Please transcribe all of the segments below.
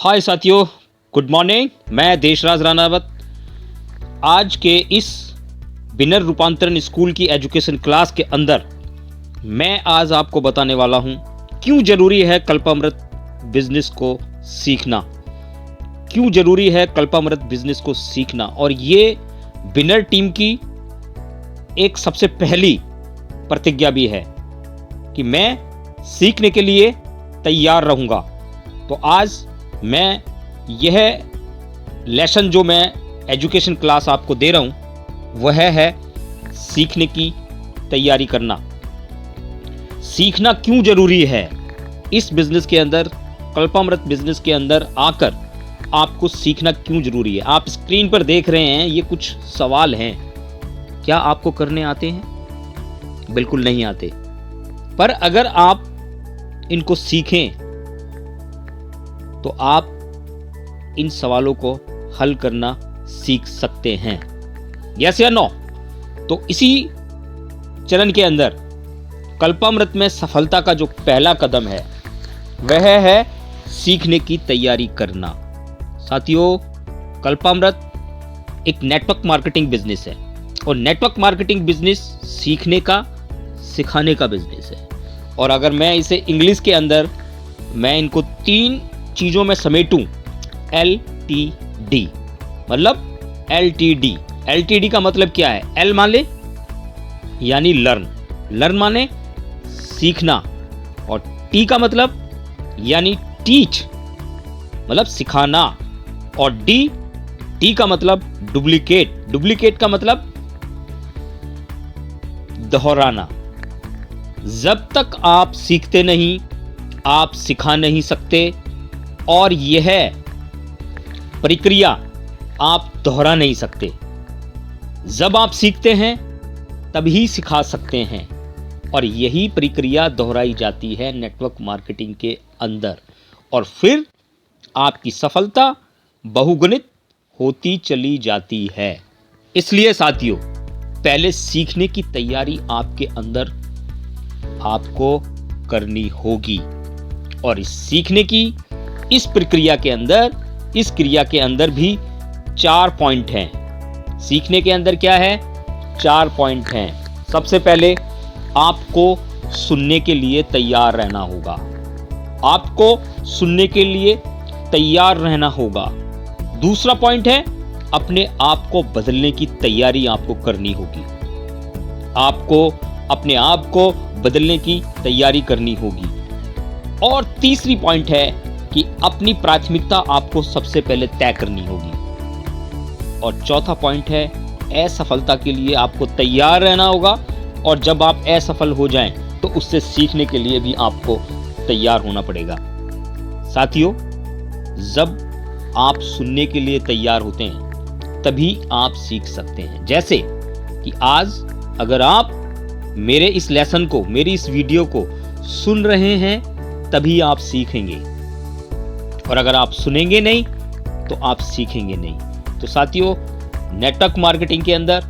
हाय साथियों, good morning. मैं देशराज राणावत आज के इस बिनर रूपांतरण स्कूल की एजुकेशन क्लास के अंदर मैं आज आपको बताने वाला हूं क्यों जरूरी है कल्पामृत बिजनेस को सीखना। क्यों जरूरी है कल्पामृत बिजनेस को सीखना। और ये बिनर टीम की एक सबसे पहली प्रतिज्ञा भी है कि मैं सीखने के लिए तैयार रहूंगा। तो आज मैं यह लेसन जो मैं एजुकेशन क्लास आपको दे रहा हूं वह है सीखने की तैयारी करना। सीखना क्यों जरूरी है इस बिजनेस के अंदर, कल्पामृत बिजनेस के अंदर आकर आपको सीखना क्यों जरूरी है। आप स्क्रीन पर देख रहे हैं, ये कुछ सवाल हैं। क्या आपको करने आते हैं? बिल्कुल नहीं आते। पर अगर आप इनको सीखें तो आप इन सवालों को हल करना सीख सकते हैं। यस या नो? तो इसी चरण के अंदर कल्पामृत में सफलता का जो पहला कदम है वह है सीखने की तैयारी करना। साथियों, कल्पामृत एक नेटवर्क मार्केटिंग बिजनेस है और नेटवर्क मार्केटिंग बिजनेस सीखने का, सिखाने का बिजनेस है। और अगर मैं इसे इंग्लिश के अंदर मैं इनको 3 चीजों में समेटूं, LTD मतलब LTD। LTD का मतलब क्या है? L माने यानी लर्न माने सीखना, और T का मतलब यानी टीच मतलब सिखाना, और D का मतलब डुप्लीकेट का मतलब दोहराना। जब तक आप सीखते नहीं आप सिखा नहीं सकते, और यह प्रक्रिया आप दोहरा नहीं सकते। जब आप सीखते हैं तभी सिखा सकते हैं, और यही प्रक्रिया दोहराई जाती है नेटवर्क मार्केटिंग के अंदर, और फिर आपकी सफलता बहुगुणित होती चली जाती है। इसलिए साथियों, पहले सीखने की तैयारी आपके अंदर आपको करनी होगी। और इस सीखने की इस प्रक्रिया के अंदर, इस क्रिया के अंदर भी 4 पॉइंट हैं। सीखने के अंदर क्या है? 4 पॉइंट हैं। सबसे पहले आपको सुनने के लिए तैयार रहना होगा। आपको सुनने के लिए तैयार रहना होगा। दूसरा पॉइंट है अपने आप को बदलने की तैयारी आपको करनी होगी। आपको अपने आप को बदलने की तैयारी करनी होगी। और तीसरी पॉइंट है कि अपनी प्राथमिकता आपको सबसे पहले तय करनी होगी। और चौथा पॉइंट है असफलता के लिए आपको तैयार रहना होगा, और जब आप असफल हो जाएं तो उससे सीखने के लिए भी आपको तैयार होना पड़ेगा। साथियों, जब आप सुनने के लिए तैयार होते हैं तभी आप सीख सकते हैं। जैसे कि आज अगर आप मेरे इस लेसन को, मेरी इस वीडियो को सुन रहे हैं तभी आप सीखेंगे, और अगर आप सुनेंगे नहीं तो आप सीखेंगे नहीं। तो साथियों, नेटवर्क मार्केटिंग के अंदर,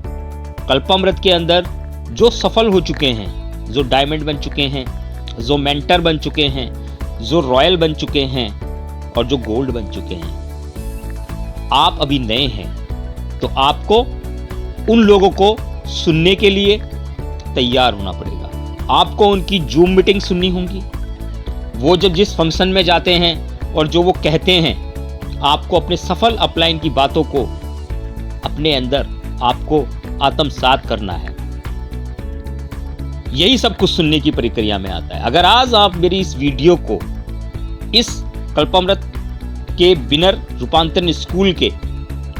कल्पामृत के अंदर जो सफल हो चुके हैं, जो डायमंड बन चुके हैं, जो मेंटर बन चुके हैं, जो रॉयल बन चुके हैं, और जो गोल्ड बन चुके हैं, आप अभी नए हैं तो आपको उन लोगों को सुनने के लिए तैयार होना पड़ेगा। आपको उनकी जूम मीटिंग सुननी होगी। वो जब जिस फंक्शन में जाते हैं और जो वो कहते हैं, आपको अपने सफल अपलाइन की बातों को अपने अंदर आपको आत्मसात करना है। यही सब कुछ सुनने की प्रक्रिया में आता है। अगर आज आप मेरी इस वीडियो को, इस कल्पामृत के बिनर रूपांतरण स्कूल के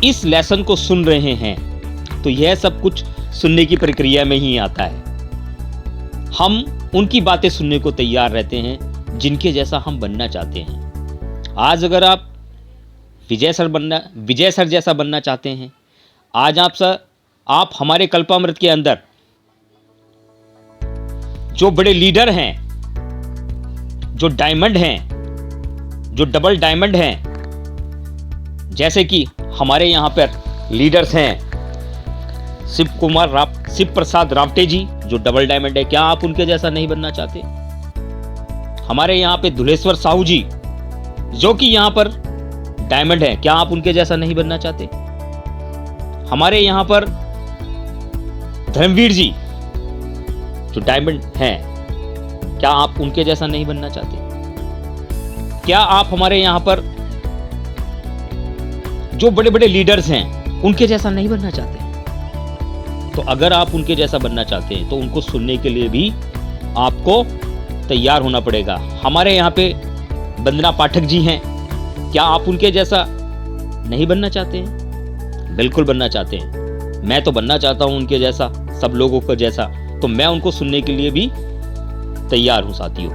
इस लेसन को सुन रहे हैं तो यह सब कुछ सुनने की प्रक्रिया में ही आता है। हम उनकी बातें सुनने को तैयार रहते हैं जिनके जैसा हम बनना चाहते हैं। आज अगर आप विजय सर जैसा बनना चाहते हैं, आज आप हमारे कल्पामृत के अंदर जो बड़े लीडर हैं, जो डायमंड हैं, जो डबल डायमंड हैं, जैसे कि हमारे यहां पर लीडर्स हैं शिव प्रसाद रावटे जी, जो डबल डायमंड है, क्या आप उनके जैसा नहीं बनना चाहते? हमारे यहाँ पे धुलेश्वर साहू जी, जो कि यहाँ पर डायमंड हैं, क्या आप उनके जैसा नहीं बनना चाहते? हमारे यहां पर धर्मवीर जी जो डायमंड हैं, क्या आप उनके जैसा नहीं बनना चाहते? क्या आप हमारे यहां पर जो बड़े बड़े लीडर्स हैं उनके जैसा नहीं बनना चाहते? तो अगर आप उनके जैसा बनना चाहते हैं तो उनको सुनने के लिए भी आपको तैयार होना पड़ेगा। हमारे यहाँ पे वंदना पाठक जी हैं, क्या आप उनके जैसा नहीं बनना चाहते हैं? बिल्कुल बनना चाहते हैं। मैं तो बनना चाहता हूं उनके जैसा, सब लोगों को जैसा, तो मैं उनको सुनने के लिए भी तैयार हूं साथियों।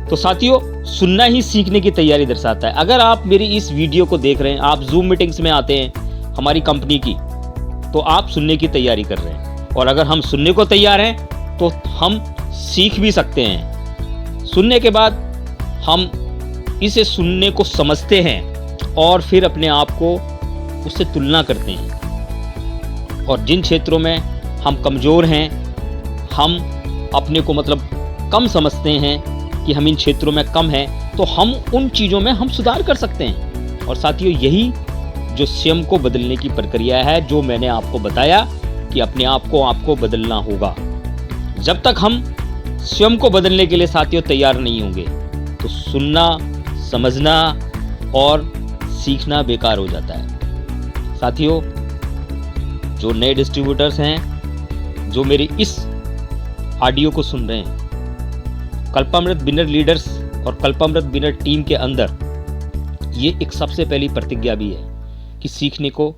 तो साथियों, सुनना ही सीखने की तैयारी दर्शाता है। अगर आप मेरी इस वीडियो को देख रहे हैं, आप जूम मीटिंग्स में आते हैं हमारी कंपनी की, तो आप सुनने की तैयारी कर रहे हैं। और अगर हम सुनने को तैयार हैं तो हम सीख भी सकते हैं। सुनने के बाद हम इसे सुनने को समझते हैं और फिर अपने आप को उससे तुलना करते हैं। और जिन क्षेत्रों में हम कमज़ोर हैं, हम अपने को मतलब कम समझते हैं कि हम इन क्षेत्रों में कम हैं, तो हम उन चीज़ों में हम सुधार कर सकते हैं। और साथियों, यही जो स्वयं को बदलने की प्रक्रिया है, जो मैंने आपको बताया कि अपने आप को आपको बदलना होगा। जब तक हम स्वयं को बदलने के लिए साथियों तैयार नहीं होंगे तो सुनना, समझना और सीखना बेकार हो जाता है। साथियों, जो नए डिस्ट्रीब्यूटर्स हैं जो मेरी इस ऑडियो को सुन रहे हैं, कल्पामृत विनर लीडर्स और कल्पामृत विनर टीम के अंदर ये एक सबसे पहली प्रतिज्ञा भी है कि सीखने को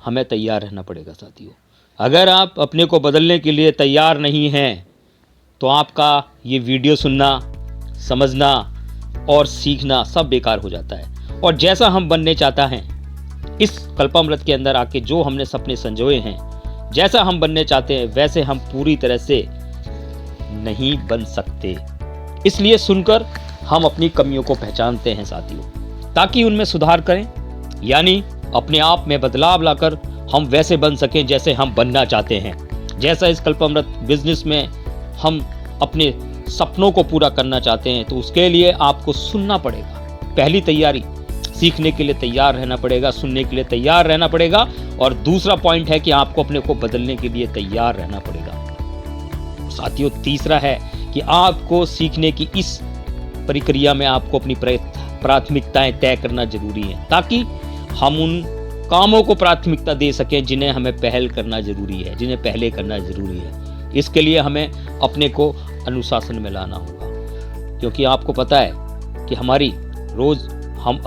हमें तैयार रहना पड़ेगा साथियों। अगर आप अपने को बदलने के लिए तैयार नहीं हैं तो आपका ये वीडियो सुनना, समझना और सीखना सब बेकार हो जाता है। और जैसा हम बनने चाहता हैं इस कल्पामृत के अंदर आके, जो हमने सपने संजोए हैं, जैसा हम बनने चाहते हैं वैसे हम पूरी तरह से नहीं बन सकते। इसलिए सुनकर हम अपनी कमियों को पहचानते हैं साथियों, ताकि उनमें सुधार करें, यानी अपने आप में बदलाव लाकर हम वैसे बन सकें जैसे हम बनना चाहते हैं। जैसा इस कल्पामृत बिजनेस में हम अपने सपनों को पूरा करना चाहते हैं, तो उसके लिए आपको सुनना पड़ेगा। पहली तैयारी, सीखने के लिए तैयार रहना पड़ेगा, सुनने के लिए तैयार रहना पड़ेगा। और दूसरा पॉइंट है कि आपको अपने को बदलने के लिए तैयार रहना पड़ेगा। साथियों, तीसरा है कि आपको सीखने की इस प्रक्रिया में आपको अपनी प्राथमिकताएं तय करना जरूरी है, ताकि हम उन कामों को प्राथमिकता दे सकें जिन्हें हमें पहल करना जरूरी है, जिन्हें पहले करना जरूरी है। इसके लिए हमें अपने को अनुशासन में लाना होगा, क्योंकि आपको पता है कि हमारी रोज हम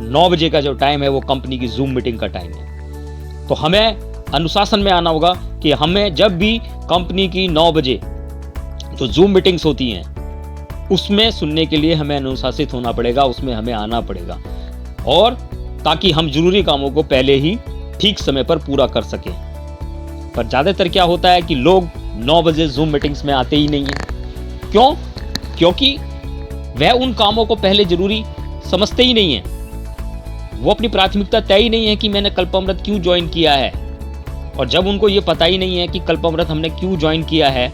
9 बजे का जो टाइम है वो कंपनी की जूम मीटिंग का टाइम है। तो हमें अनुशासन में आना होगा कि हमें जब भी कंपनी की 9 बजे जो जूम मीटिंग्स होती हैं उसमें सुनने के लिए हमें अनुशासित होना पड़ेगा, उसमें हमें आना पड़ेगा, और ताकि हम जरूरी कामों को पहले ही ठीक समय पर पूरा कर सकें। पर ज़्यादातर क्या होता है कि लोग 9 बजे जूम मीटिंग्स में आते ही नहीं हैं। क्यों? क्योंकि वह उन कामों को पहले जरूरी समझते ही नहीं हैं। वो अपनी प्राथमिकता तय ही नहीं है कि मैंने कल्पामृत क्यों ज्वाइन किया है। और जब उनको ये पता ही नहीं है कि कल्पामृत हमने क्यों ज्वाइन किया है,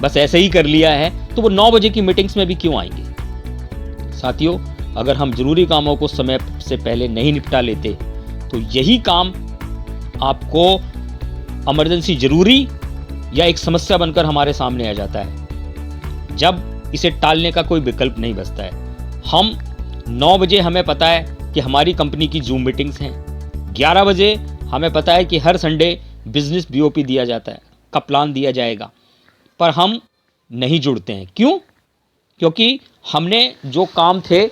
बस ऐसे ही कर लिया है, तो वो 9 बजे की मीटिंग्स में भी क्यों आएंगे। साथियों, अगर हम जरूरी कामों को समय से पहले नहीं निपटा लेते तो यही काम आपको इमरजेंसी जरूरी या एक समस्या बनकर हमारे सामने आ जाता है, जब इसे टालने का कोई विकल्प नहीं बचता है। हम 9 बजे हमें पता है कि हमारी कंपनी की जूम मीटिंग्स हैं, 11 बजे हमें पता है कि हर संडे बिजनेस BOP दिया जाता है, का प्लान दिया जाएगा, पर हम नहीं जुड़ते हैं। क्यों? क्योंकि हमने जो काम थे,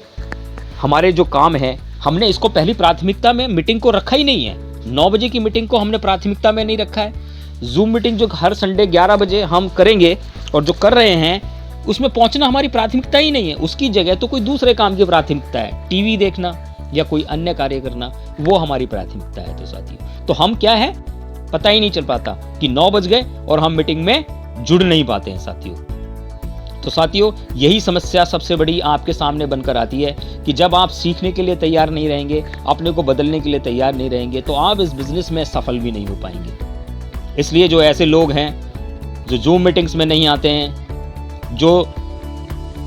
हमारे जो काम है, हमने इसको पहली प्राथमिकता में मीटिंग को रखा ही नहीं है। 9 बजे की मीटिंग को हमने प्राथमिकता में नहीं रखा है। जूम मीटिंग जो हर संडे 11 बजे हम करेंगे और जो कर रहे हैं, उसमें पहुंचना हमारी प्राथमिकता ही नहीं है। उसकी जगह तो कोई दूसरे काम की प्राथमिकता है, टीवी देखना या कोई अन्य कार्य करना, वो हमारी प्राथमिकता है। तो साथियों, तो हम क्या है पता ही नहीं चल पाता कि 9 बज गए और हम मीटिंग में जुड़ नहीं पाते हैं साथियों। तो साथियों, यही समस्या सबसे बड़ी आपके सामने बनकर आती है कि जब आप सीखने के लिए तैयार नहीं रहेंगे, अपने को बदलने के लिए तैयार नहीं रहेंगे, तो आप इस बिजनेस में सफल भी नहीं हो पाएंगे। इसलिए जो ऐसे लोग हैं जो जूम मीटिंग्स में नहीं आते हैं, जो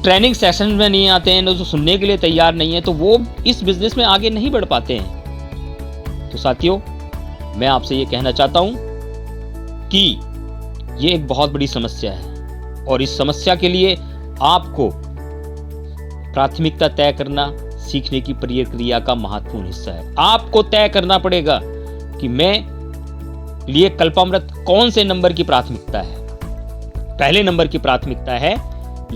ट्रेनिंग सेशन में नहीं आते हैं, जो सुनने के लिए तैयार नहीं है, तो वो इस बिजनेस में आगे नहीं बढ़ पाते हैं। तो साथियों, मैं आपसे ये कहना चाहता हूं कि ये एक बहुत बड़ी समस्या है और इस समस्या के लिए आपको प्राथमिकता तय करना सीखने की प्रक्रिया का महत्वपूर्ण हिस्सा है। आपको तय करना पड़ेगा कि मैं लिए कल्पामृत कौन से नंबर की प्राथमिकता है, पहले नंबर की प्राथमिकता है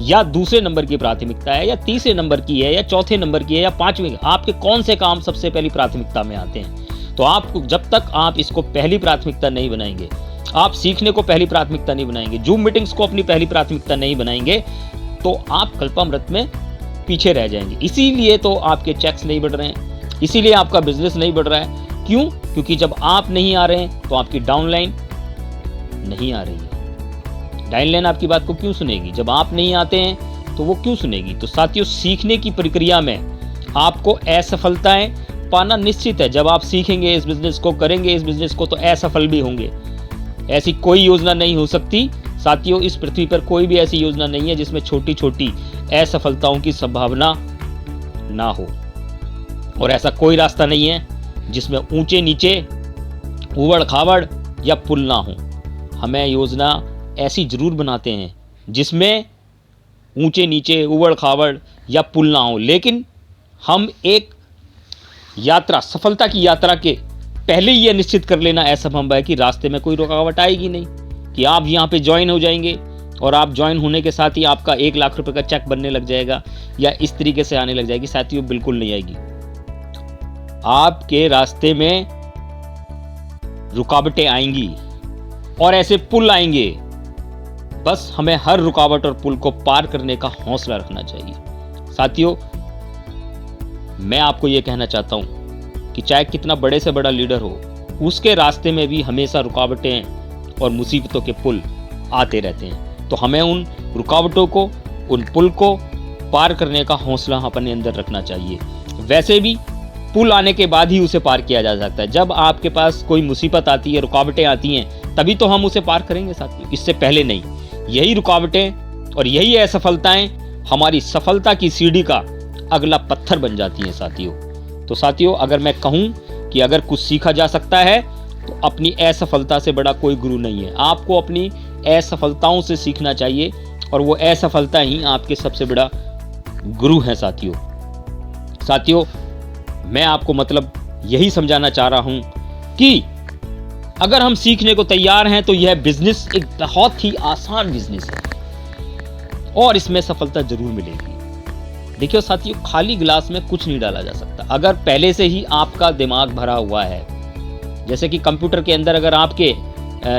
या दूसरे नंबर की प्राथमिकता है या तीसरे नंबर की है या चौथे नंबर की है या पांचवें, आपके कौन से काम सबसे पहली प्राथमिकता में आते हैं। तो आपको जब तक आप इसको पहली प्राथमिकता नहीं बनाएंगे, आप सीखने को पहली प्राथमिकता नहीं बनाएंगे, जूम मीटिंग्स को अपनी पहली प्राथमिकता नहीं बनाएंगे, तो आप कल्पामृत में पीछे रह जाएंगे। इसीलिए तो आपके चेक्स नहीं बढ़ रहे हैं, इसीलिए आपका बिजनेस नहीं बढ़ रहा है। क्यों? क्योंकि जब आप नहीं आ रहे हैं तो आपकी डाउनलाइन नहीं आ रही है। डाउनलाइन आपकी बात को क्यों सुनेगी? जब आप नहीं आते हैं तो वो क्यों सुनेगी? तो साथियों, सीखने की प्रक्रिया में आपको असफलताएं पाना निश्चित है। जब आप सीखेंगे, इस बिजनेस को करेंगे, इस बिजनेस को, तो असफल भी होंगे। ऐसी कोई योजना नहीं हो सकती साथियों, इस पृथ्वी पर कोई भी ऐसी योजना नहीं है जिसमें छोटी छोटी असफलताओं की संभावना ना हो। और ऐसा कोई रास्ता नहीं है जिसमें ऊंचे नीचे, उबड़ खाबड़ या पुल ना हो। हमें योजना ऐसी जरूर बनाते हैं जिसमें ऊंचे नीचे, उबड़ खाबड़ या पुल ना हो, लेकिन हम एक यात्रा, सफलता की यात्रा के पहले ही यह निश्चित कर लेना असंभव है कि रास्ते में कोई रुकावट आएगी नहीं, कि आप यहाँ पे ज्वाइन हो जाएंगे और आप ज्वाइन होने के साथ ही आपका 1 लाख रुपए का चेक बनने लग जाएगा या इस तरीके से आने लग जाएगी। साथियों, बिल्कुल नहीं आएगी। आपके रास्ते में रुकावटें आएंगी और ऐसे पुल आएंगे। बस हमें हर रुकावट और पुल को पार करने का हौसला रखना चाहिए। साथियों, मैं आपको यह कहना चाहता हूं कि चाहे कितना बड़े से बड़ा लीडर हो, उसके रास्ते में भी हमेशा रुकावटें और मुसीबतों के पुल आते रहते हैं। तो हमें उन रुकावटों को, उन पुल को पार करने का हौसला अपने अंदर रखना चाहिए। वैसे भी पुल आने के बाद ही उसे पार किया जा सकता है। जब आपके पास कोई मुसीबत आती है, रुकावटें आती हैं, तभी तो हम उसे पार करेंगे साथियों, इससे पहले नहीं। यही रुकावटें और यही असफलताएं हमारी सफलता की सीढ़ी का अगला पत्थर बन जाती हैं साथियों। तो साथियों, अगर मैं कहूं कि अगर कुछ सीखा जा सकता है तो अपनी असफलता से बड़ा कोई गुरु नहीं है। आपको अपनी असफलताओं से सीखना चाहिए और वो असफलता ही आपके सबसे बड़ा गुरु है साथियों। साथियों, मैं आपको मतलब यही समझाना चाह रहा हूं कि अगर हम सीखने को तैयार हैं तो यह बिजनेस एक बहुत ही आसान बिजनेस है और इसमें सफलता जरूर मिलेगी। देखिए साथियों, खाली गिलास में कुछ नहीं डाला जा सकता। अगर पहले से ही आपका दिमाग भरा हुआ है, जैसे कि कंप्यूटर के अंदर अगर आपके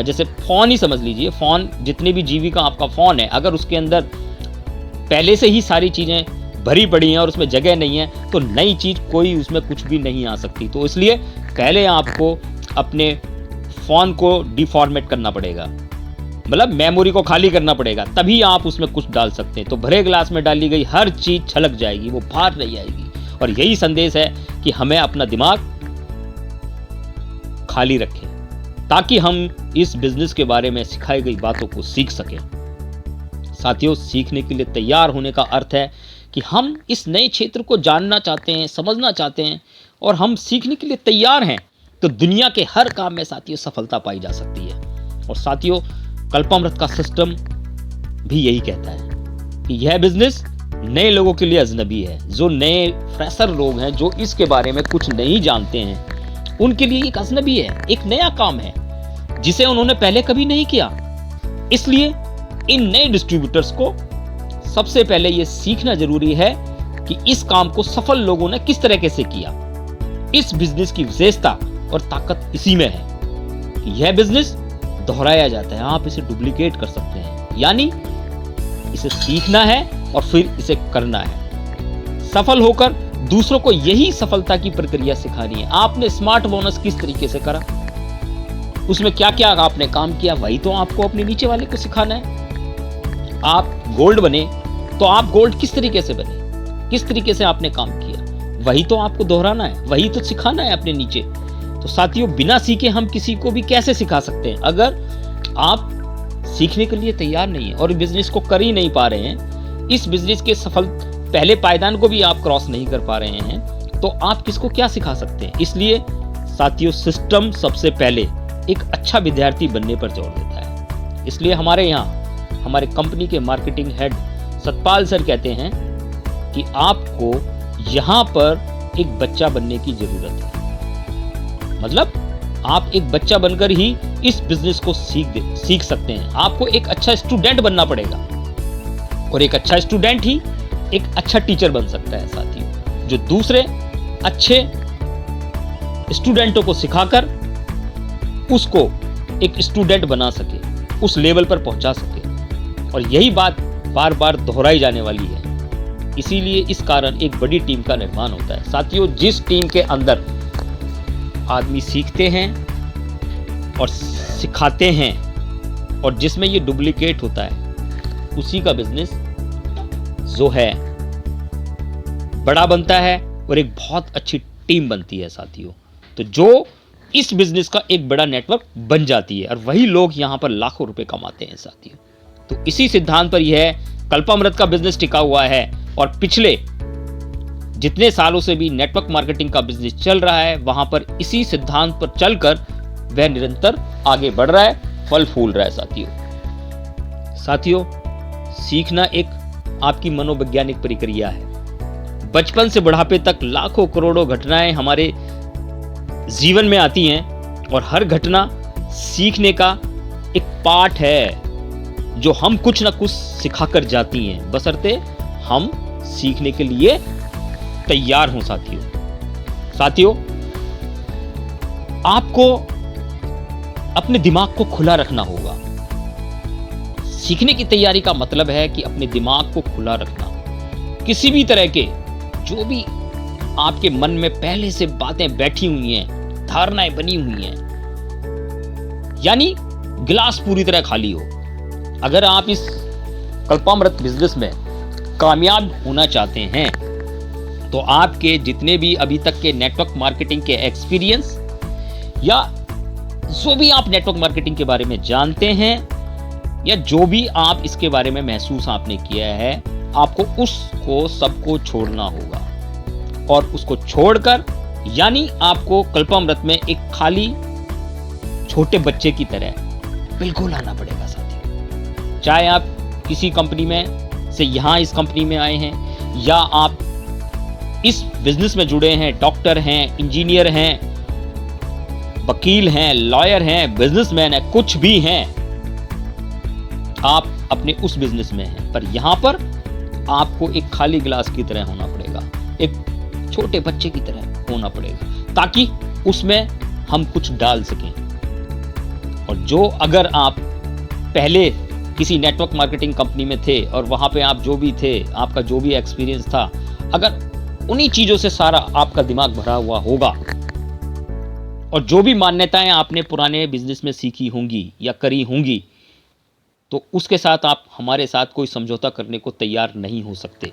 जैसे फोन ही समझ लीजिए, फोन जितने भी जीबी का आपका फोन है, अगर उसके अंदर पहले से ही सारी चीजें भरी पड़ी हैं और उसमें जगह नहीं है, तो नई चीज कोई उसमें कुछ भी नहीं आ सकती। तो इसलिए पहले आपको अपने फोन को डिफॉर्मेट करना पड़ेगा, मतलब मेमोरी को खाली करना पड़ेगा, तभी आप उसमें कुछ डाल सकते हैं। तो भरे गिलास में डाली गई हर चीज छलक जाएगी, वो बाहर नहीं आएगी। और यही संदेश है कि हमें अपना दिमाग खाली रखें ताकि हम इस बिजनेस के बारे में सिखाई गई बातों को सीख सकें। साथियों, सीखने के लिए तैयार होने का अर्थ है कि हम इस नए क्षेत्र को जानना चाहते हैं, समझना चाहते हैं और हम सीखने के लिए तैयार हैं, तो दुनिया के हर काम में साथियों सफलता पाई जा सकती है। और साथियों, कल्पामृत का सिस्टम भी यही कहता है कि यह बिजनेस नए लोगों के लिए अजनबी है। जो नए फ्रेशर लोग हैं, जो इसके बारे में कुछ नहीं जानते हैं, उनके लिए एक अजनबी है, एक नया काम है जिसे उन्होंने पहले कभी नहीं किया। इसलिए इन नए डिस्ट्रीब्यूटर्स को सबसे पहले यह सीखना जरूरी है कि इस काम को सफल लोगों ने किस तरीके से किया। इस बिजनेस की विशेषता और ताकत इसी में है कि यह बिजनेस दोहराया जाता है, आप इसे डुप्लीकेट कर सकते हैं। यानी इसे सीखना है और फिर इसे करना है। सफल होकर दूसरों को यही सफलता की प्रक्रिया सिखानी है। आपने स्मार्ट बोनस किस तरीके से करा, उसमें क्या क्या आपने काम किया, वही तो आपको अपने नीचे वाले को सिखाना है। आप गोल्ड बने तो आप गोल्ड किस तरीके से बने, किस तरीके से आपने काम किया, वही तो आपको दोहराना है, वही तो सिखाना है अपने नीचे। तो साथियों, बिना सीखे हम किसी को भी कैसे सिखा सकते हैं? अगर आप सीखने के लिए तैयार नहीं है और बिजनेस को कर ही नहीं पा रहे हैं, इस बिजनेस के सफल पहले पायदान को भी आप क्रॉस नहीं कर पा रहे हैं, तो आप किसको क्या सिखा सकते हैं। इसलिए साथियों, सिस्टम सबसे पहले एक अच्छा विद्यार्थी बनने पर जोर देता है। इसलिए हमारे यहाँ हमारे कंपनी के मार्केटिंग हेड सतपाल सर कहते हैं कि आपको यहाँ पर एक बच्चा बनने की जरूरत है। मतलब आप एक बच्चा बनकर ही इस बिजनेस को सीख सकते हैं। आपको एक अच्छा स्टूडेंट बनना पड़ेगा, और एक अच्छा स्टूडेंट ही एक अच्छा टीचर बन सकता है साथियों, जो दूसरे अच्छे स्टूडेंटों को सिखाकर उसको एक स्टूडेंट बना सके, उस लेवल पर पहुंचा सके। और यही बात बार बार दोहराई जाने वाली है। इसीलिए इस कारण एक बड़ी टीम का निर्माण होता है साथियों। जिस टीम के अंदर आदमी सीखते हैं और सिखाते हैं, और जिसमें ये डुप्लीकेट होता है, उसी का बिजनेस जो है बड़ा बनता है और एक बहुत अच्छी टीम बनती है साथियों। तो जो इस बिजनेस का एक बड़ा नेटवर्क बन जाती है, और वही लोग यहां पर लाखों रुपए कमाते हैं साथियों। तो इसी सिद्धांत पर यह कल्पामृत का बिजनेस टिका हुआ है, और पिछले जितने सालों से भी नेटवर्क मार्केटिंग का बिजनेस चल रहा है, वहां पर इसी सिद्धांत पर चलकर वह निरंतर आगे बढ़ रहा है, फल फूल रहा है साथियों। सीखना एक आपकी मनोवैज्ञानिक प्रक्रिया है। बचपन से बुढ़ापे तक लाखों करोड़ों घटनाएं हमारे जीवन में आती हैं, और हर घटना सीखने का एक पाठ है, जो हम कुछ ना कुछ सिखाकर जाती हैं, बशर्ते हम सीखने के लिए तैयार हों साथियों। आपको अपने दिमाग को खुला रखना होगा। सीखने की तैयारी का मतलब है कि अपने दिमाग को खुला रखना। किसी भी तरह के जो भी आपके मन में पहले से बातें बैठी हुई हैं, धारणाएं बनी हुई हैं, यानी गिलास पूरी तरह खाली हो। अगर आप इस कल्पामृत बिजनेस में कामयाब होना चाहते हैं, तो आपके जितने भी अभी तक के नेटवर्क मार्केटिंग के एक्सपीरियंस, या जो भी आप नेटवर्क मार्केटिंग के बारे में जानते हैं, या जो भी आप इसके बारे में महसूस आपने किया है, आपको उसको सबको छोड़ना होगा। और उसको छोड़कर, यानी आपको कल्पामृत में एक खाली छोटे बच्चे की तरह बिल्कुल आना पड़ेगा साथियों। चाहे आप किसी कंपनी में से यहां इस कंपनी में आए हैं, या आप इस बिजनेस में जुड़े हैं, डॉक्टर हैं, इंजीनियर हैं, वकील हैं, लॉयर हैं, बिजनेसमैन हैं, कुछ भी हैं, आप अपने उस बिजनेस में हैं, पर यहां पर आपको एक खाली गिलास की तरह होना पड़ेगा, एक छोटे बच्चे की तरह होना पड़ेगा, ताकि उसमें हम कुछ डाल सकें। और जो अगर आप पहले किसी नेटवर्क मार्केटिंग कंपनी में थे, और वहां पे आप जो भी थे, आपका जो भी एक्सपीरियंस था, अगर उन्हीं चीजों से सारा आपका दिमाग भरा हुआ होगा, और जो भी मान्यताएं आपने पुराने बिजनेस में सीखी होंगी या करी होंगी, तो उसके साथ आप हमारे साथ कोई समझौता करने को तैयार नहीं हो सकते।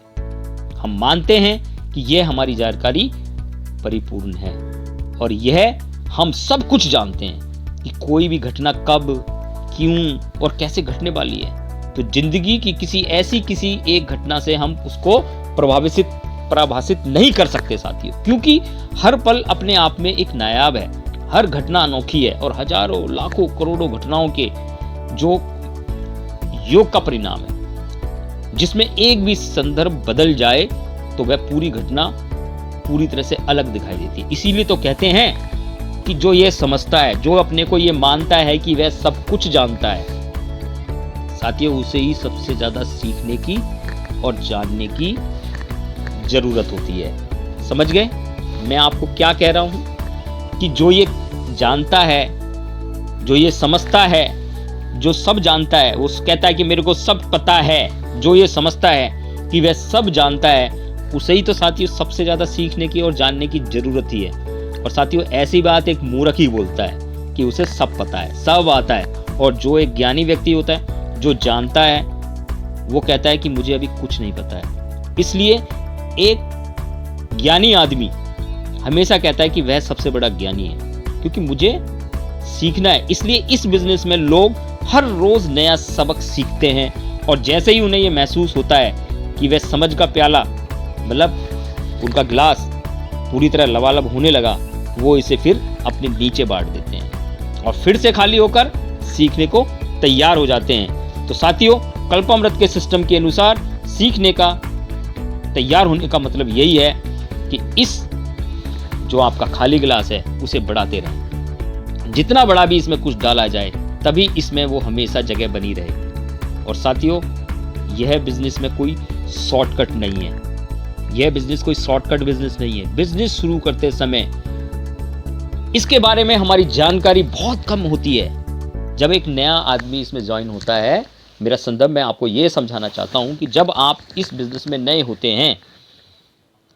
हम मानते हैं कि यह हमारी जानकारी परिपूर्ण है, और यह हम सब कुछ जानते हैं कि कोई भी घटना कब, क्यों और कैसे घटने वाली है। तो जिंदगी की किसी एक घटना से हम उसको पराभाषित नहीं कर सकते साथियों, क्योंकि हर पल अपने आप में एक नायाब है, हर घटना अनोखी है, और हजारों लाखों करोड़ों घटनाओं के जो योग का परिणाम है, जिसमें एक भी संदर्भ बदल जाए तो वह पूरी घटना पूरी तरह से अलग दिखाई देती है। इसीलिए तो कहते हैं कि जो ये समझता है, जो अपने को ये मानता है कि वह सब कुछ जानता है साथियों, उसे ही सबसे ज्यादा सीखने की और जानने की जरूरत होती है। समझ गए मैं आपको क्या कह रहा हूं? कि जो ये जानता है, जो ये समझता है, जो सब जानता है, वो कहता है कि मेरे को सब पता है। जो ये समझता है कि वह सब जानता है, उसे ही तो साथियों सबसे ज्यादा सीखने की और जानने की जरूरत ही है। और साथियों, ऐसी बात एक मूर्ख ही बोलता है कि उसे सब पता है, सब आता है। और जो एक ज्ञानी व्यक्ति होता है, जो जानता है, वो कहता है कि मुझे अभी कुछ नहीं पता है। इसलिए एक ज्ञानी आदमी हमेशा कहता है कि वह सबसे बड़ा ज्ञानी है, क्योंकि मुझे सीखना है। इसलिए इस बिजनेस में लोग हर रोज नया सबक सीखते हैं, और जैसे ही उन्हें यह महसूस होता है कि वह समझ का प्याला मतलब उनका ग्लास पूरी तरह लबालब होने लगा, वो इसे फिर अपने नीचे बांट देते हैं और फिर से खाली होकर सीखने को तैयार हो जाते हैं। तो साथियों, कल्पामृत के सिस्टम के अनुसार सीखने का तैयार होने का मतलब यही है कि इस जो आपका खाली गिलास है उसे बढ़ाते रहें। जितना बड़ा भी इसमें कुछ डाला जाए तभी इसमें वो हमेशा जगह बनी रहे। और साथियों, यह बिजनेस में कोई शॉर्टकट नहीं है। यह बिजनेस कोई शॉर्टकट बिजनेस नहीं है। बिजनेस शुरू करते समय इसके बारे में हमारी जानकारी बहुत कम होती है। जब एक नया आदमी इसमें ज्वाइन होता है, मेरा संदर्भ में आपको यह समझाना चाहता हूं कि जब आप इस बिजनेस में नए होते हैं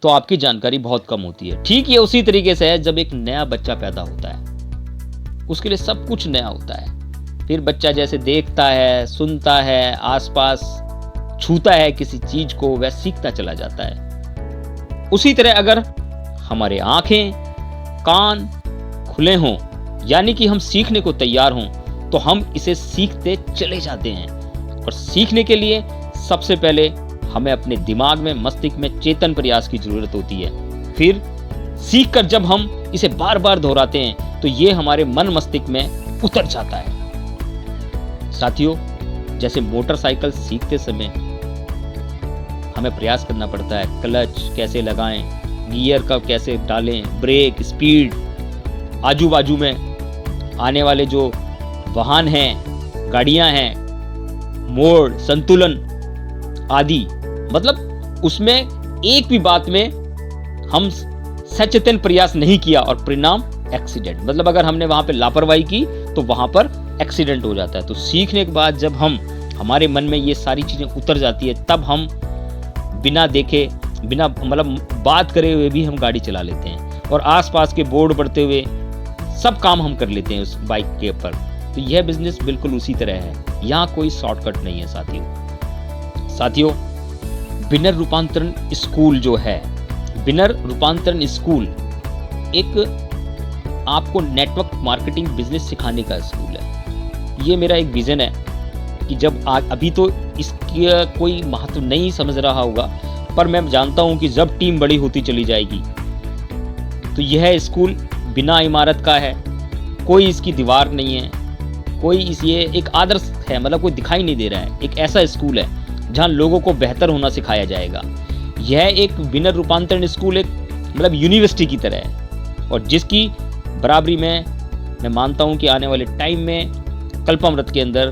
तो आपकी जानकारी बहुत कम होती है। ठीक ये उसी तरीके से है जब एक नया बच्चा पैदा होता है, उसके लिए सब कुछ नया होता है। फिर बच्चा जैसे देखता है, सुनता है, आसपास छूता है किसी चीज को, वह सीखता चला जाता है। उसी तरह अगर हमारे आंखें, कान खुले हों, यानी कि हम सीखने को तैयार हों, तो हम इसे सीखते चले जाते हैं। और सीखने के लिए सबसे पहले हमें अपने दिमाग में, मस्तिष्क में चेतन प्रयास की जरूरत होती है। फिर सीखकर जब हम इसे बार बार दोहराते हैं तो ये हमारे मन मस्तिष्क में उतर जाता है। साथियों, जैसे मोटरसाइकिल सीखते समय हमें प्रयास करना पड़ता है, क्लच कैसे लगाएं, गियर का कैसे डालें, ब्रेक, स्पीड, आजू बाजू में आने वाले जो वाहन हैं, गाड़ियां हैं, मोड़, संतुलन आदि, मतलब उसमें एक भी बात में हम सचेतन प्रयास नहीं किया और परिणाम एक्सीडेंट, मतलब अगर हमने वहां पे लापरवाही की तो वहां पर एक्सीडेंट हो जाता है। तो सीखने के बाद जब हमारे मन में ये सारी चीजें उतर जाती है, तब हम बिना देखे, बिना मतलब बात करे हुए भी हम गाड़ी चला लेते हैं और आसपास के बोर्ड पढ़ते हुए सब काम हम कर लेते हैं उस बाइक के ऊपर। तो यह बिजनेस बिल्कुल उसी तरह है, यहाँ कोई शॉर्टकट नहीं है। साथियों, बिनर रूपांतरण स्कूल जो है, बिनर रूपांतरण स्कूल एक आपको नेटवर्क मार्केटिंग बिजनेस सिखाने का स्कूल है। ये मेरा एक विजन है कि जब अभी तो इसका कोई महत्व नहीं समझ रहा होगा, पर मैं जानता हूं कि जब टीम बड़ी होती चली जाएगी तो यह स्कूल बिना इमारत का है, कोई इसकी दीवार नहीं है, कोई ये एक आदर्श है, मतलब कोई दिखाई नहीं दे रहा है। एक ऐसा स्कूल है जहां लोगों को बेहतर होना सिखाया जाएगा। यह एक बिनर रूपांतरण स्कूल एक मतलब यूनिवर्सिटी की तरह है और जिसकी बराबरी में मैं मानता हूं कि आने वाले टाइम में कल्पामृत के अंदर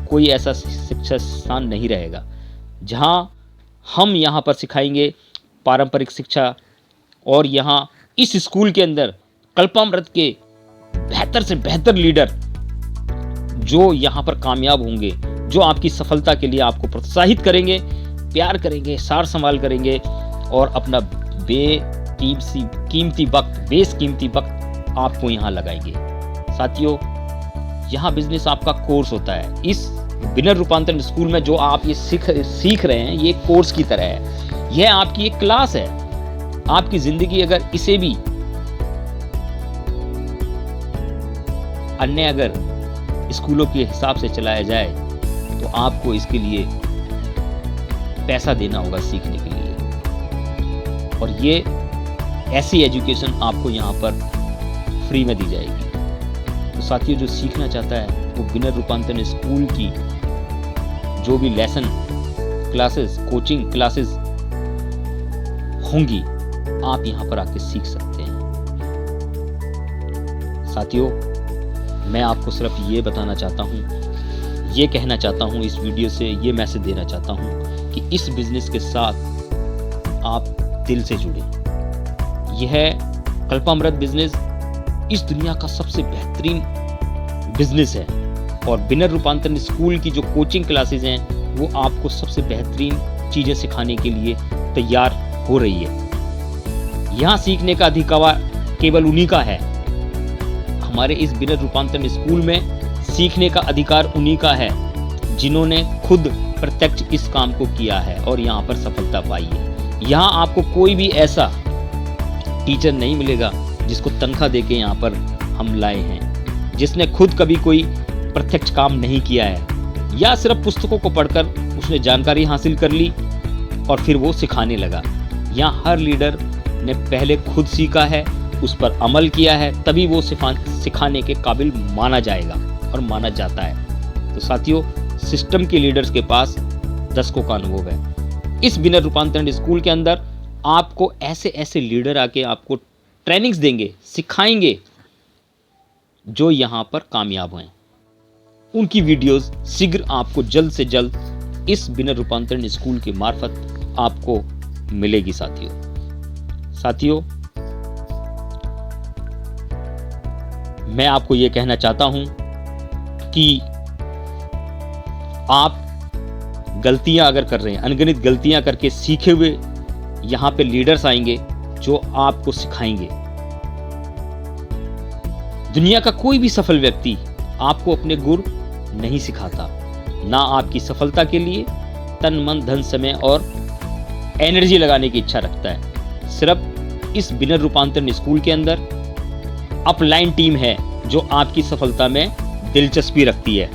कोई ऐसा शिक्षा स्थान नहीं रहेगा जहां हम यहाँ पर सिखाएंगे पारंपरिक शिक्षा। और यहाँ इस स्कूल के अंदर कल्पामृत के बेहतर से बेहतर लीडर जो यहाँ पर कामयाब होंगे, जो आपकी सफलता के लिए आपको प्रोत्साहित करेंगे, प्यार करेंगे, सार संभाल करेंगे और अपना बेसकीमती वक्त आपको यहाँ लगाएंगे। साथियों, यहाँ बिजनेस आपका कोर्स होता है। इस बिनर रूपांतरण स्कूल में जो आप ये सीख रहे हैं, ये कोर्स की तरह है। यह आपकी एक क्लास है। आपकी जिंदगी अगर इसे भी अन्य अगर स्कूलों के हिसाब से चलाया जाए तो आपको इसके लिए पैसा देना होगा सीखने के लिए, और ये ऐसी एजुकेशन आपको यहाँ पर फ्री में दी जाएगी। तो साथियों, जो सीखना चाहता है वो बिनर रूपांतरण स्कूल की जो भी लेसन क्लासेस, कोचिंग क्लासेस होंगी, आप यहाँ पर आके सीख सकते हैं। साथियों, मैं आपको सिर्फ ये बताना चाहता हूँ, ये कहना चाहता हूँ, इस वीडियो से ये मैसेज देना चाहता हूँ कि इस बिजनेस के साथ आप दिल से जुड़े। यह कल्पामृत बिजनेस इस दुनिया का सबसे बेहतरीन बिजनेस है और बिनर रूपांतरण स्कूल की जो कोचिंग क्लासेस हैं वो आपको सबसे बेहतरीन चीजें सिखाने के लिए तैयार हो रही है। यहाँ सीखने का अधिकार केवल उन्हीं का है। हमारे इस बिनर रूपांतरण स्कूल में सीखने का अधिकार उन्हीं का है जिन्होंने खुद प्रत्यक्ष इस काम को किया है और यहाँ पर सफलता पाई है। यहाँ आपको कोई भी ऐसा टीचर नहीं मिलेगा जिसको तनख्वाह देके यहाँ पर हम लाए हैं, जिसने खुद कभी कोई प्रत्यक्ष काम नहीं किया है या सिर्फ पुस्तकों को पढ़कर उसने जानकारी हासिल कर ली और फिर वो सिखाने लगा। यहाँ हर लीडर ने पहले खुद सीखा है, उस पर अमल किया है, तभी वो सिखाने के काबिल माना जाएगा और माना जाता है। तो साथियों, सिस्टम के लीडर्स के पास दशकों का अनुभव है। इस बिना रूपांतरण स्कूल के अंदर आपको ऐसे ऐसे लीडर आके आपको ट्रेनिंग्स देंगे, सिखाएंगे, जो यहाँ पर कामयाब हैं। उनकी वीडियोस शीघ्र आपको जल्द से जल्द इस बिना रूपांतरण स्कूल के मार्फत आपको मिलेगी। साथियों, मैं आपको यह कहना चाहता हूं कि आप गलतियां अगर कर रहे हैं, अनगिनत गलतियां करके सीखे हुए यहां पे लीडर्स आएंगे जो आपको सिखाएंगे। दुनिया का कोई भी सफल व्यक्ति आपको अपने गुर नहीं सिखाता, ना आपकी सफलता के लिए तन मन धन समय और एनर्जी लगाने की इच्छा रखता है। सिर्फ इस बिना रूपांतरण स्कूल के अंदर अपलाइन टीम है जो आपकी सफलता में दिलचस्पी रखती है।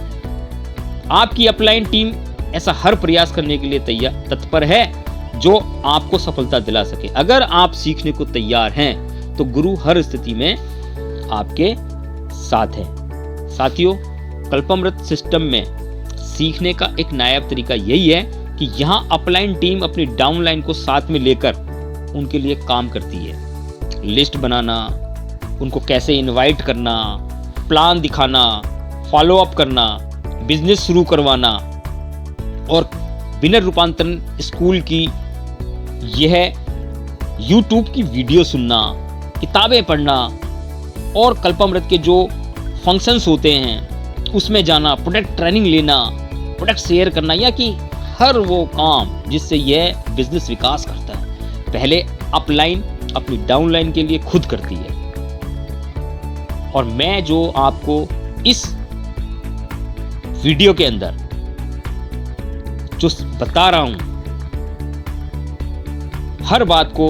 आपकी अपलाइन टीम ऐसा हर प्रयास करने के लिए तत्पर है जो आपको सफलता दिला सके। अगर आप सीखने को तैयार हैं तो गुरु हर स्थिति में आपके साथ है। साथियों, कल्पामृत सिस्टम में सीखने का एक नायाब तरीका यही है कि यहाँ अपलाइन टीम अपनी डाउनलाइन को साथ में लेकर उनके लिए काम करती है। लिस्ट बनाना, उनको कैसे इनवाइट करना, प्लान दिखाना, फॉलो अप करना, बिजनेस शुरू करवाना और बिना रूपांतरण स्कूल की यह YouTube की वीडियो सुनना, किताबें पढ़ना और कल्पामृत के जो फंक्शंस होते हैं उसमें जाना, प्रोडक्ट ट्रेनिंग लेना, प्रोडक्ट शेयर करना, या कि हर वो काम जिससे यह बिजनेस विकास करता है, पहले अपलाइन अपनी डाउनलाइन के लिए खुद करती है। और मैं जो आपको इस वीडियो के अंदर जो बता रहा हूं, हर बात को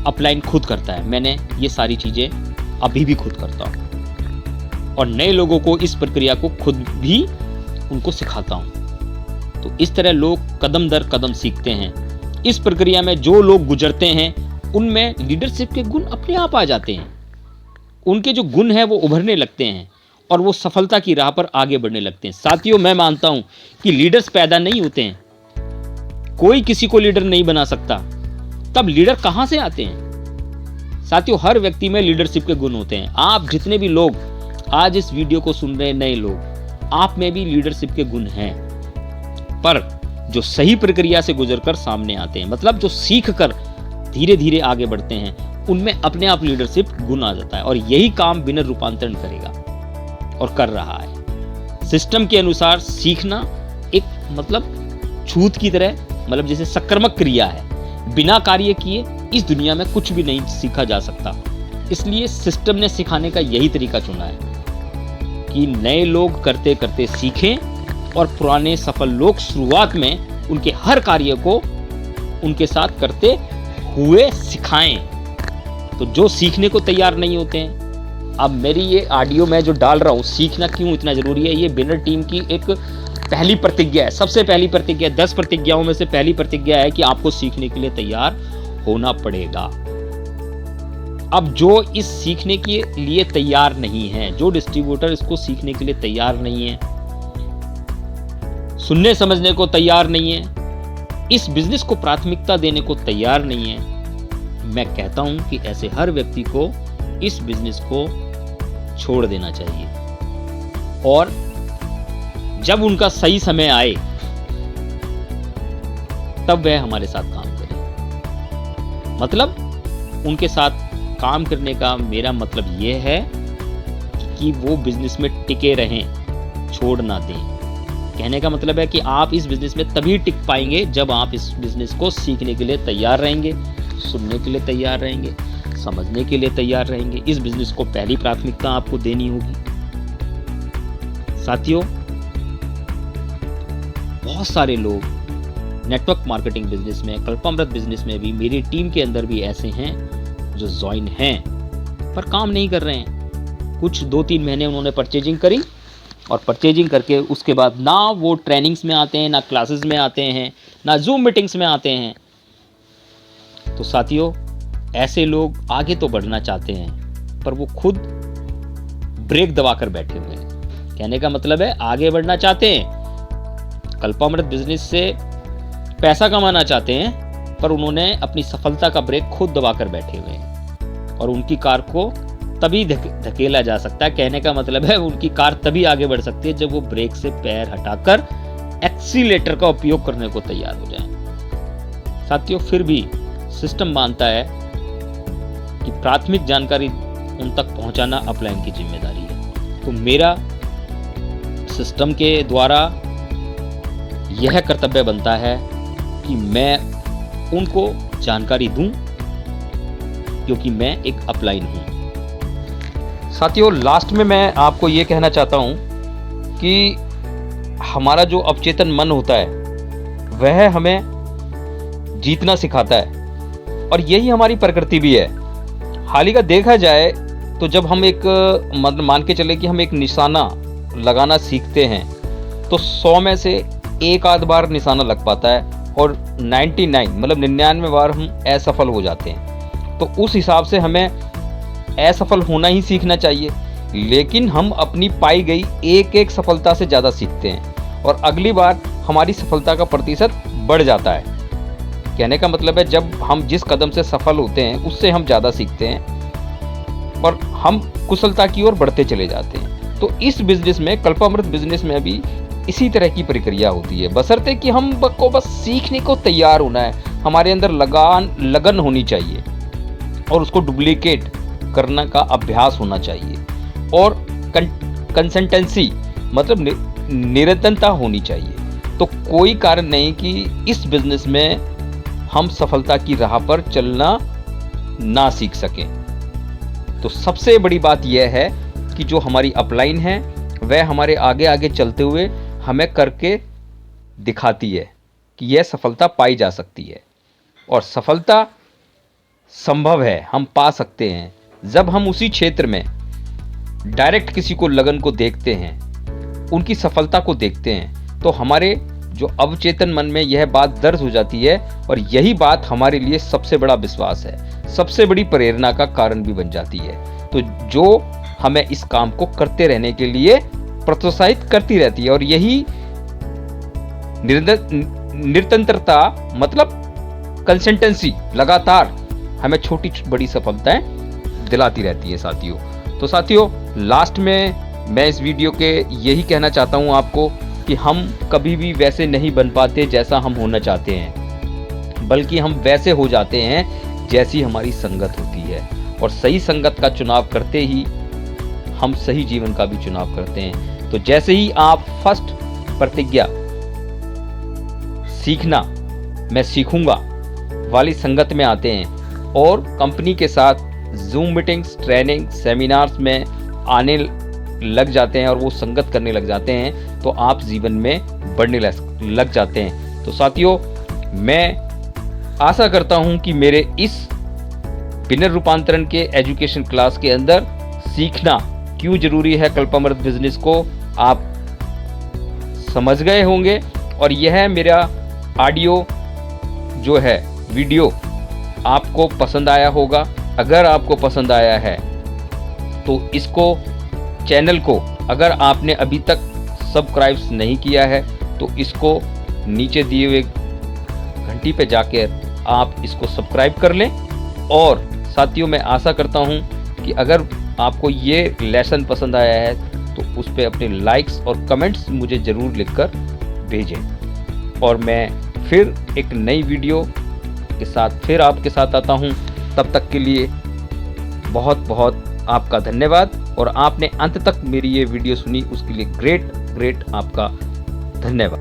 अपलाइन खुद करता है। मैंने ये सारी चीजें अभी भी खुद करता हूं और नए लोगों को इस प्रक्रिया को खुद भी उनको सिखाता हूं। तो इस तरह लोग कदम दर कदम सीखते हैं। इस प्रक्रिया में जो लोग गुजरते हैं उनमें लीडरशिप के गुण अपने आप आ जाते हैं। उनके जो गुण हैं वो उभरने लगते हैं और वो सफलता की राह पर आगे बढ़ने लगते हैं। साथियों, मैं मानता हूं कि लीडर्स पैदा नहीं होते हैं, कोई किसी को लीडर नहीं बना सकता, तब लीडर कहां से आते हैं? साथियों, हर व्यक्ति में लीडरशिप के गुण होते हैं। आप जितने भी लोग आज इस वीडियो को सुन रहे हैं, नए लोग, आप में भी लीडरशिप के गुण हैं, पर जो सही प्रक्रिया से गुजरकर सामने आते हैं, मतलब जो सीख कर धीरे धीरे आगे बढ़ते हैं, उनमें अपने आप लीडरशिप गुण आ जाता है। और यही काम बिना रूपांतरण करेगा और कर रहा है। सिस्टम के अनुसार सीखना एक मतलब छूत की तरह, मतलब जैसे सक्रमक क्रिया है। बिना कार्य किए इस दुनिया में कुछ भी नहीं सीखा जा सकता। इसलिए सिस्टम ने सिखाने का यही तरीका चुना है कि नए लोग करते करते सीखें और पुराने सफल लोग शुरुआत में उनके हर कार्य को उनके साथ करते हुए सिखाएं। तो जो सीखने को तैयार नहीं होते हैं, अब मेरी ये ऑडियो मैं जो डाल रहा हूँ, सीखना क्यों इतना जरूरी है, ये बिनर टीम की एक पहली प्रतिज्ञा है। सबसे पहली प्रतिज्ञा, 10 प्रतिज्ञाओं में से पहली प्रतिज्ञा है कि आपको सीखने के लिए तैयार होना पड़ेगा। अब जो इस सीखने के लिए तैयार नहीं है, जो डिस्ट्रीब्यूटर इसको सीखने के लिए तैयार नहीं है, सुनने समझने को तैयार नहीं है, इस बिजनेस को प्राथमिकता देने को तैयार नहीं है, मैं कहता हूं कि ऐसे हर व्यक्ति को इस बिजनेस को छोड़ देना चाहिए और जब उनका सही समय आए तब वह हमारे साथ काम करे। मतलब उनके साथ काम करने का मेरा मतलब यह है कि वो बिजनेस में टिके रहें, छोड़ ना दें। कहने का मतलब है कि आप इस बिजनेस में तभी टिक पाएंगे जब आप इस बिजनेस को सीखने के लिए तैयार रहेंगे, सुनने के लिए तैयार रहेंगे, समझने के लिए तैयार रहेंगे। इस बिजनेस को पहली प्राथमिकता आपको देनी होगी। साथियों, बहुत सारे लोग नेटवर्क मार्केटिंग बिजनेस में, कल्पामृत बिजनेस में भी, मेरी टीम के अंदर भी ऐसे हैं जो ज्वाइन हैं पर काम नहीं कर रहे हैं। कुछ 2-3 महीने उन्होंने परचेजिंग करी, और परचेजिंग करके उसके बाद ना वो ट्रेनिंग्स में आते हैं, ना क्लासेस में आते हैं, ना जूम मीटिंग्स में आते हैं। तो साथियों, ऐसे लोग आगे तो बढ़ना चाहते हैं पर वो खुद ब्रेक दबाकर बैठे हुए हैं। कहने का मतलब है आगे बढ़ना चाहते हैं, कल्पामृत बिजनेस से पैसा कमाना चाहते हैं, पर उन्होंने अपनी सफलता का ब्रेक खुद दबाकर बैठे हुए हैं। और उनकी कार को तभी धकेला जा सकता है, कहने का मतलब है उनकी कार तभी आगे बढ़ सकती है जब वो ब्रेक से पैर हटाकर एक्सीलेटर का उपयोग करने को तैयार हो जाए। साथियों, फिर भी सिस्टम मानता है कि प्राथमिक जानकारी उन तक पहुंचाना अपलाइन की जिम्मेदारी है। तो मेरा सिस्टम के द्वारा यह कर्तव्य बनता है कि मैं उनको जानकारी दूं, क्योंकि मैं एक अपलाइन हूं। साथियों, लास्ट में मैं आपको ये कहना चाहता हूं कि हमारा जो अवचेतन मन होता है वह हमें जीतना सिखाता है, और यही हमारी प्रकृति भी है। हाल ही का देखा जाए तो जब हम एक मतलब मान के चले कि हम एक निशाना लगाना सीखते हैं तो 100 में से एक आध बार निशाना लग पाता है, और 99 मतलब 99 बार हम असफल हो जाते हैं। तो उस हिसाब से हमें असफल होना ही सीखना चाहिए, लेकिन हम अपनी पाई गई एक एक सफलता से ज़्यादा सीखते हैं और अगली बार हमारी सफलता का प्रतिशत बढ़ जाता है। कहने का मतलब है जब हम जिस कदम से सफल होते हैं उससे हम ज़्यादा सीखते हैं और हम कुशलता की ओर बढ़ते चले जाते हैं। तो इस बिजनेस में, कल्पामृत बिजनेस में भी इसी तरह की प्रक्रिया होती है, बशर्ते कि हम को बस सीखने को तैयार होना है, हमारे अंदर लगन होनी चाहिए और उसको डुप्लीकेट करने का अभ्यास होना चाहिए, और कंसिस्टेंसी मतलब निरंतरता होनी चाहिए। तो कोई कारण नहीं कि इस बिजनेस में हम सफलता की राह पर चलना ना सीख सकें। तो सबसे बड़ी बात यह है कि जो हमारी अपलाइन है वह हमारे आगे आगे चलते हुए हमें करके दिखाती है कि यह सफलता पाई जा सकती है, और सफलता संभव है, हम पा सकते हैं जब हम उसी क्षेत्र में डायरेक्ट किसी को लगन को देखते हैं, उनकी सफलता को देखते हैं, तो हमारे जो अवचेतन मन में यह बात दर्ज हो जाती है, और यही बात हमारे लिए सबसे बड़ा विश्वास है, सबसे बड़ी प्रेरणा का कारण भी बन जाती है। तो जो हमें इस काम को करते रहने के लिए प्रोत्साहित करती रहती है, और यही निरंतरता मतलब कंसिस्टेंसी लगातार हमें छोटी बड़ी सफलताएं दिलाती रहती है साथियों। तो साथियों, लास्ट में मैं इस वीडियो के यही कहना चाहता हूं आपको कि हम कभी भी वैसे नहीं बन पाते जैसा हम होना चाहते हैं, बल्कि हम वैसे हो जाते हैं जैसी हमारी संगत होती है, और सही संगत का चुनाव करते ही हम सही जीवन का भी चुनाव करते हैं। तो जैसे ही आप फर्स्ट प्रतिज्ञा सीखना मैं सीखूंगा वाली संगत में आते हैं और कंपनी के साथ जूम मीटिंग्स, ट्रेनिंग, सेमिनार्स में आने लग जाते हैं और वो संगत करने लग जाते हैं, तो आप जीवन में बढ़ने लग जाते हैं। तो साथियों, मैं आशा करता हूं कि मेरे इस बिनर रूपांतरण के एजुकेशन क्लास के अंदर सीखना क्यों जरूरी है कल्पामृत बिजनेस को आप समझ गए होंगे, और यह मेरा ऑडियो जो है वीडियो आपको पसंद आया होगा। अगर आपको पसंद आया है तो इसको चैनल को अगर आपने अभी तक सब्सक्राइब नहीं किया है तो इसको नीचे दिए हुए घंटी पे जाकर आप इसको सब्सक्राइब कर लें। और साथियों, मैं आशा करता हूं कि अगर आपको ये लेसन पसंद आया है तो उस पर अपने लाइक्स और कमेंट्स मुझे ज़रूर लिखकर भेजें, और मैं फिर एक नई वीडियो के साथ फिर आपके साथ आता हूं। तब तक के लिए बहुत बहुत आपका धन्यवाद, और आपने अंत तक मेरी ये वीडियो सुनी उसके लिए ग्रेट आपका धन्यवाद।